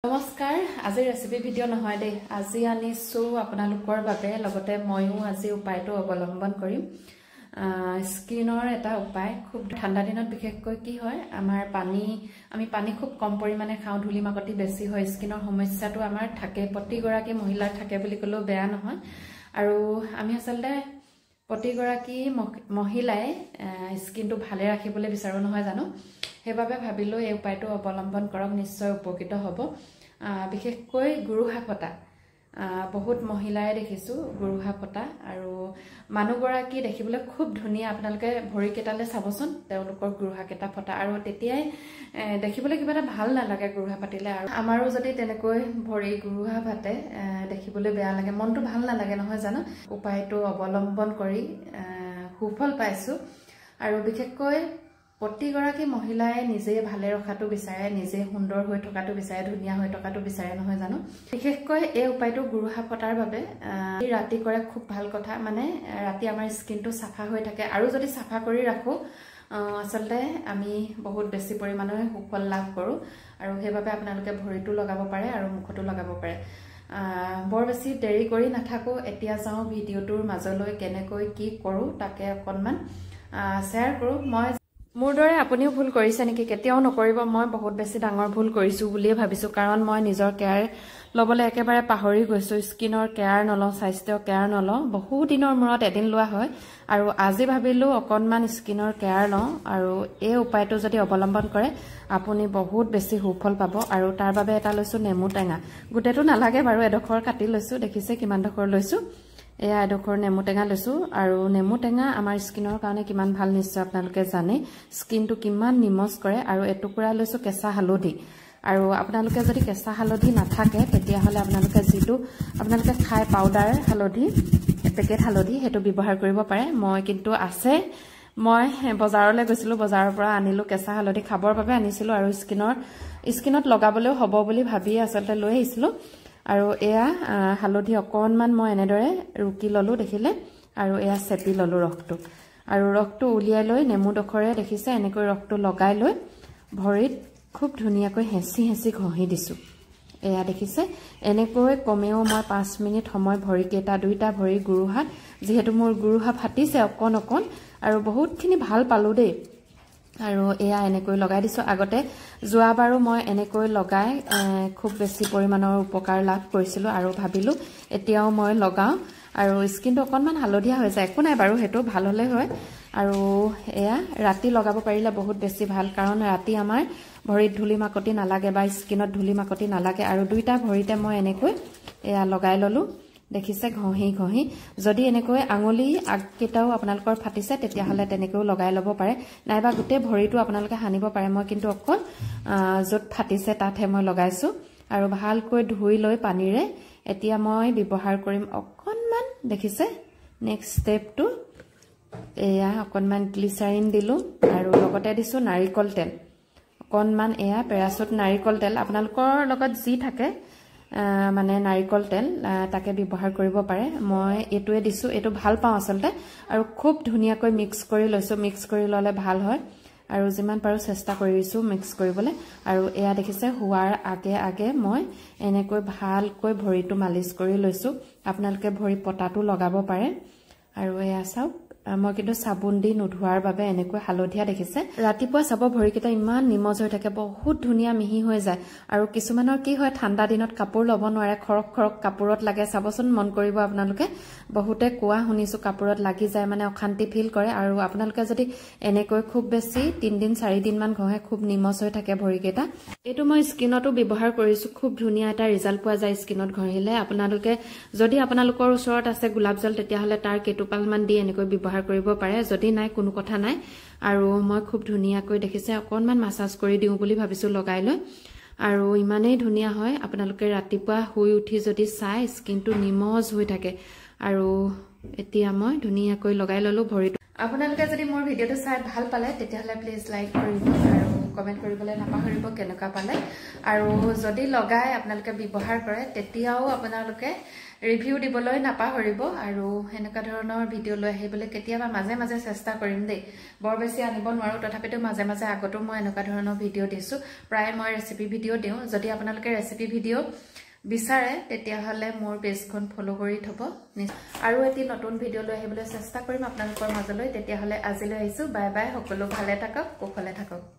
নমস্কাৰ আজি recipe video নহয় দে আজি আনিছো আপোনালোকৰ বাবে লগতে ময়ো আজি উপায়টো অৱলম্বন কৰিম স্কিনৰ এটা উপায় খুব ঠাণ্ডা দিনত বিশেষকৈ কি হয় আমাৰ আমি পানী খুব কম পৰিমাণে খাওঁ ধূলি মাকতি বেছি হয় স্কিনৰ সমস্যাটো আমাৰ থাকে প্ৰতিগৰাকী মহিলাৰ থাকে বুলি ক'লেও বেয়া নহয় আৰু আমি আসলতে প্ৰতিগৰাকী মহিলাই স্কিনটো ভালে ৰাখিবলৈ বিচাৰো নহয় জানো হেবাবে ভাবিলো এই উপায়টো অৱলম্বন কৰক নিশ্চয় উপকৃত হ'ব বিশেষকৈ গুৰুহা ফটা বহুত মহিলাই দেখিছো গুৰুহা ফটা আৰু মানুহগৰাকী দেখিবলৈ খুব ধুনিয়া আপোনালোকে ভৰি কেটালে চাবচোন তেওঁলোকৰ গুৰুহা কেটা ফটা আৰু তেতিয়াই দেখিবলৈ কিবা এটা ভাল নালাগে গুৰুহা পাতিলে আৰু আমাৰো যদি তেনেকৈ ভৰি গুৰুহা ফাটে দেখিবলৈ বেয়া লাগে মনটো ভাল নালাগে নহয় জানো উপায়টো অৱলম্বন কৰি সুফল পাইছো আৰু বিশেষকৈ প্ৰতিগৰাকী মহিলাই নিজে ভালে ৰখাটো বিচাৰে নিজে সুন্দৰ হৈ থকাটো বিচাৰে ধুনিয়া হৈ থকাটো বিচাৰে নহয় জানো বিশেষকৈ এই উপায়টো গুৰুহা ফটাৰ বাবে ৰাতি কৰে খুব ভাল কথা মানে ৰাতি আমাৰ স্কিনটো সাফা হৈ থাকে আৰু যদি সাফা কৰি ৰাখো আসলতে আমি বহুত বেছি পৰিমাণৰ সুফল লাভ কৰো আৰু হেবাবে আপোনালোকে ভৰিটো লগাব পাৰে আৰু মুখটো লগাব পাৰে বৰ বেছি দেৰি কৰি নাথাকো এতিয়া যাও ভিডিওটোৰ মাজলৈ কেনেকৈ কি কৰো তাকে অকনমান শেয়াৰ কৰো মই মোৰ দৰে আপুনিও ভুল কৰিছে নেকি কেতিয়াও নকৰিব মই বহুত বেছি ডাঙৰ ভুল কৰিছো বুলিয়ে ভাবিছো কাৰণ মই নিজৰ কেয়াৰ লবলৈ একেবাৰে পাহৰি গৈছো স্কিনৰ কেয়াৰ নলওঁ স্বাস্থ্য কেয়াৰ নলওঁ বহু দিনৰ মূৰত এদিন লোৱা হয় আৰু আজি ভাবিলো অকনমান স্কিনৰ কেয়াৰ লওঁ আৰু এই উপায়টো যদি অৱলম্বন কৰে আপুনি বহুত বেছি সুফল পাব আৰু তাৰ বাবে এটা লৈছো নেমু টেঙা গুটেটো নালাগে বাৰু এডখৰ কাটি লৈছো দেখিছে কিমান ডখৰ লৈছো এয়া এডখৰ নেমু টেঙা লৈছো আৰু নেমু টেঙা আমাৰ স্কিনৰ কাৰণে কিমান ভাল নিশ্চয় আপোনালোকে জানে স্কিনটো কিমান নিমজ কৰে আৰু এটুকুৰা লৈছো কেঁচা হালধি আৰু আপোনালোকে যদি কেঁচা হালধি নাথাকে তেতিয়া হলে আপোনালোকে যেটো আপোনালোকে খাই পাউডাৰ হালধি পেকেট হালধি হেতু ব্যৱহাৰ কৰিব পাৰে মই কিন্তু আছে মই বজাৰলৈ গৈছিলো বজাৰৰ পৰা আনিলো কেঁচা হালধি খাবৰ বাবে আনিছিলো আৰু স্কিনত লগাবলৈও হ'ব বুলি ভাবি আসলতে লৈ আহিছিলো আৰু এয়া হালধি অকনমান মই এনেদৰে ৰুকি ললো দেখিলে আৰু এয়া চেপি ললো ৰসটো আৰু ৰসটো উলিয়াই লৈ নেমু ডখৰে দেখিছে এনেকৈ ৰসটো লগাই লৈ ভৰিত খুব ধুনিয়াকৈ হেঁচি ঘঁহি দিছো এয়া দেখিছে এনেকৈ কমেও মই 5 মিনিট সময় ভৰি কেটা দুইটা ভৰি গুৰুহাত যেহেতু মোৰ গুৰুহা ফাটিছে অকন আৰু বহুতখিনি ভাল পালো দেই আৰু এয়া এনেকৈ লগাই দিছো আগতে যোৱাবাৰো মই এনেকৈ লগাই খুব বেছি পৰিমাণৰ উপকাৰ লাভ কৰিছিলো আৰু ভাবিলো এতিয়াও মই লগাও আৰু স্কিনটো অকনমান হালধীয়া হৈ যায় একো নাই বাৰু হেতু ভাল হলে হয় আৰু এয়া ৰাতি লগাব পাৰিলে বহুত বেছি ভাল কাৰণ ৰাতি আমাৰ ভৰিত ধূলি মাকতি নালাগে বা স্কিনত ধূলি মাকতি নালাগে আৰু দুইটা ভৰিতে মই এনেকৈ এয়া লগাই ললো দেখিছে ঘঁহি যদি এনেকৈ আঙুলি আগকেটাও আপোনালোকৰ ফাটিছে তেতিয়া হলে তেনেকৈ লগাই লব পাৰে নাইবা গুটে ভৰিটো আপোনালোকে হানিব পাৰে মই কিন্তু অকল যত ফাটিছে তাতহে মই লগাইছো আৰু ভালকৈ ধুই লৈ পানীৰে এতিয়া মই ব্যৱহাৰ কৰিম অকনমান দেখিছে নেক্সট স্টেপটো এয়া অকনমান গ্লিচাৰিন দিলো আৰু লগতে দিছো নাৰিকল তেল অকনমান এয়া পেৰাচুট নাৰিকল তেল আপোনালোকৰ লগত যি থাকে মানে নাৰিকল তেল তাকে ব্যৱহাৰ কৰিব পাৰে মই এটোৱে দিছো এটো ভাল পাওঁ আসলতে আৰু খুব ধুনিয়াকৈ মিক্স কৰি লৈছো মিক্স কৰি ললে ভাল হয় আৰু যিমান পাৰো চেষ্টা কৰিছো মিক্স কৰিবলৈ আৰু এয়া দেখিছে হোৱাৰ আগে মই এনেকৈ ভালকৈ ভৰিটো মালিশ কৰি লৈছো আপোনালোকে ভৰি পটাটো লগাব পাৰে আৰু এয়া চাওক মই কিন্তু সাবুন দি নুধুৱাৰ বাবে এনেকৈ হালধীয়া দেখিছে ৰাতিপুৱা চাব ভৰিকেটা ইমান নিমজ হৈ থাকে বহুত ধুনিয়া মিহি হৈ যায় আৰু কিছুমানৰ কি হয় ঠাণ্ডা দিনত কাপোৰ লব নোৱাৰে খৰক কাপোৰত লাগে চাবচোন মন কৰিব আপোনালোকে বহুতে কোৱা শুনিছো কাপোৰত লাগি যায় মানে অশান্তি ফিল কৰে আৰু আপোনালোকে যদি এনেকৈ খুব বেছি 3 দিন 4 দিন মান ঘহে খুব নিমজ হৈ থাকে ভৰিকেটা এটো মই স্কিনতো ব্যৱহাৰ কৰিছো খুব ধুনিয়া এটা ৰিজাল্ট পোৱা যায় স্কিনত ঘহিলে আপোনালোকে যদি আপোনালোকৰ ওচৰত আছে গোলাপ জল তেতিয়া হলে তাৰ কেটুপাল মান দি এনেকৈ ব্যৱহাৰ কৰিব পাৰে যদি নাই কোনো কথা নাই আৰু মই খুব ধুনিয়াকৈ দেখিছে অকনমান মাসাজ কৰি দিও বুলি ভাবিছো লগাই লৈ আৰু ইমানেই ধুনিয়া হয় আপোনালোকে ৰাতিপুৱা শুই উঠি যদি চাই স্কিনটো নিমজ হৈ থাকে আৰু এতিয়া মই ধুনিয়াকৈ লগাই ললো ভৰিটো আপোনালোকে যদি মোৰ ভিডিওটো চাই ভাল পালে তেতিয়া হলে প্লিজ লাইক কৰিব আৰু কমেন্ট কৰিবলৈ নাপাহৰিব কেনেকুৱা পালে আৰু যদি লগাই আপোনালোকে ব্যৱহাৰ কৰে তেতিয়াও আপোনালোকে ৰিভিউ দিবলৈ নাপাহৰিব আৰু এনেকুৱা ধৰণৰ ভিডিও লৈ আহিবলৈ কেতিয়াবা মাজে মাজে চেষ্টা কৰিম দেই বৰ বেছি আনিব নোৱাৰো তথাপিতো মাজে মাজে আগতো মই এনেকুৱা ধৰণৰ ভিডিও দিছো প্ৰায় মই ৰেচিপি ভিডিও দিওঁ যদি আপোনালোকে ৰেচিপি ভিডিও বিচাৰে তেতিয়াহলে মোৰ পেজখন ফলো কৰি থব আৰু এটি নতুন ভিডিও লৈ আহিবলৈ চেষ্টা কৰিম আপোনালোকৰ মাজলৈ তেতিয়াহলে আজিলৈ আহিছো বাই বাই সকলো ভালে থাকক কুশলে থাকক